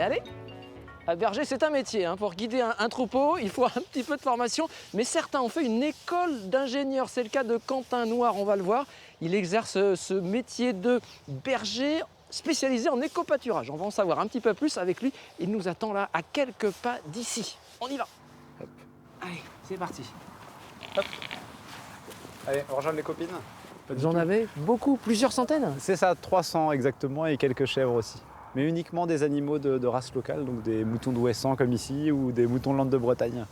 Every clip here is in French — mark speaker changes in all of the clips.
Speaker 1: aller. Berger, c'est un métier. Pour guider un troupeau, il faut un petit peu de formation. Mais certains ont fait une école d'ingénieur. C'est le cas de Quentin Noir, on va le voir. Il exerce ce métier de berger spécialisé en éco-pâturage. On va en savoir un petit peu plus avec lui. Il nous attend là, à quelques pas d'ici. On y va.
Speaker 2: Hop.
Speaker 1: Allez, c'est parti.
Speaker 2: Hop. Allez, on rejoint les copines.
Speaker 1: Vous en avez beaucoup, plusieurs centaines?
Speaker 2: C'est ça, 300 exactement, et quelques chèvres aussi. Mais uniquement des animaux de race locale, donc des moutons d'Ouessant comme ici, ou des moutons de Landes de Bretagne.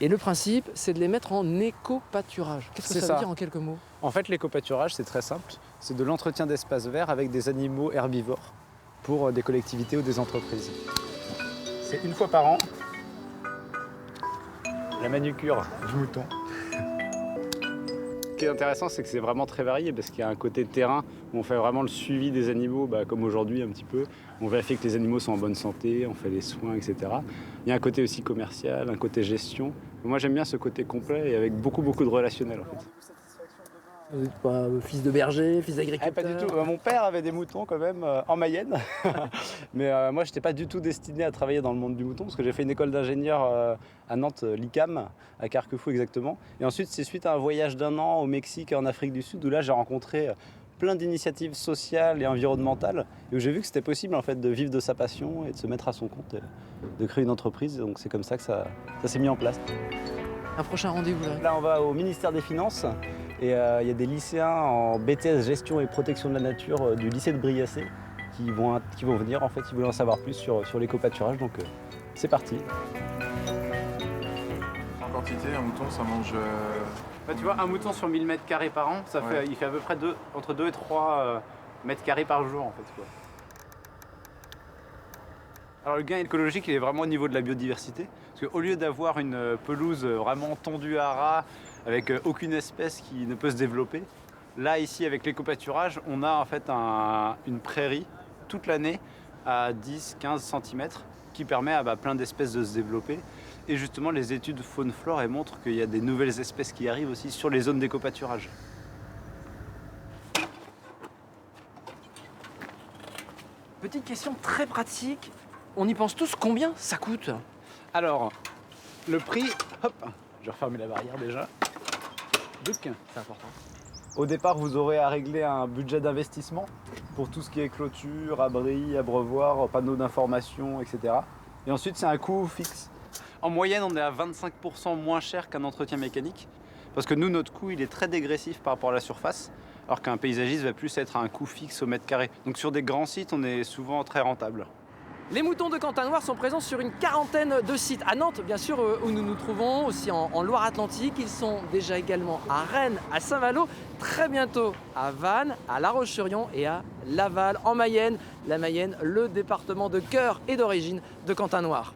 Speaker 1: Et le principe, c'est de les mettre en éco-pâturage. Qu'est-ce que ça veut dire en quelques mots?
Speaker 2: En fait, l'éco-pâturage, c'est très simple. C'est de l'entretien d'espaces verts avec des animaux herbivores pour des collectivités ou des entreprises. C'est une fois par an, la manucure du mouton. Ce qui est intéressant, c'est que c'est vraiment très varié parce qu'il y a un côté terrain où on fait vraiment le suivi des animaux, comme aujourd'hui un petit peu. On vérifie que les animaux sont en bonne santé, on fait les soins, etc. Il y a un côté aussi commercial, un côté gestion. Moi, j'aime bien ce côté complet et avec beaucoup de relationnel en fait.
Speaker 1: Vous n'êtes pas fils de berger, fils d'agriculteur?
Speaker 2: Pas du tout. Mon père avait des moutons quand même en Mayenne. Mais moi, je n'étais pas du tout destiné à travailler dans le monde du mouton parce que j'ai fait une école d'ingénieur à Nantes, l'ICAM, à Carquefou exactement. Et ensuite, c'est suite à un voyage d'1 an au Mexique et en Afrique du Sud où là, j'ai rencontré plein d'initiatives sociales et environnementales et où j'ai vu que c'était possible en fait de vivre de sa passion et de se mettre à son compte, et de créer une entreprise. Donc c'est comme ça que ça s'est mis en place.
Speaker 1: Un prochain rendez-vous là?
Speaker 2: Là, on va au ministère des Finances. Et il y a des lycéens en BTS Gestion et Protection de la Nature du lycée de Briassé qui vont venir, en fait, ils voulaient en savoir plus sur l'éco-pâturage, donc c'est parti.
Speaker 3: En quantité, un mouton, ça mange...
Speaker 2: Tu vois, un mouton sur 1000 m² par an, il fait à peu près entre 2 et 3 m² par jour, en fait, quoi. Alors le gain écologique, il est vraiment au niveau de la biodiversité, parce qu'au lieu d'avoir une pelouse vraiment tondue à ras, avec aucune espèce qui ne peut se développer, là ici avec l'éco-pâturage, on a en fait une prairie toute l'année à 10-15 cm qui permet à plein d'espèces de se développer. Et justement, les études faune-flore montrent qu'il y a des nouvelles espèces qui arrivent aussi sur les zones d'éco-pâturage.
Speaker 1: Petite question très pratique. On y pense tous, combien ça coûte?
Speaker 2: Alors, le prix, hop, je vais refermer la barrière déjà.
Speaker 1: C'est important.
Speaker 2: Au départ, vous aurez à régler un budget d'investissement pour tout ce qui est clôture, abri, abreuvoir, panneaux d'information, etc. Et ensuite, c'est un coût fixe. En moyenne, on est à 25% moins cher qu'un entretien mécanique. Parce que nous, notre coût, il est très dégressif par rapport à la surface, alors qu'un paysagiste va plus être à un coût fixe au mètre carré. Donc sur des grands sites, on est souvent très rentable.
Speaker 1: Les moutons de Quentin Noir sont présents sur une quarantaine de sites. À Nantes, bien sûr, où nous nous trouvons, aussi en Loire-Atlantique. Ils sont déjà également à Rennes, à Saint-Malo, très bientôt à Vannes, à La Roche-sur-Yon et à Laval, en Mayenne. La Mayenne, le département de cœur et d'origine de Quentin Noir.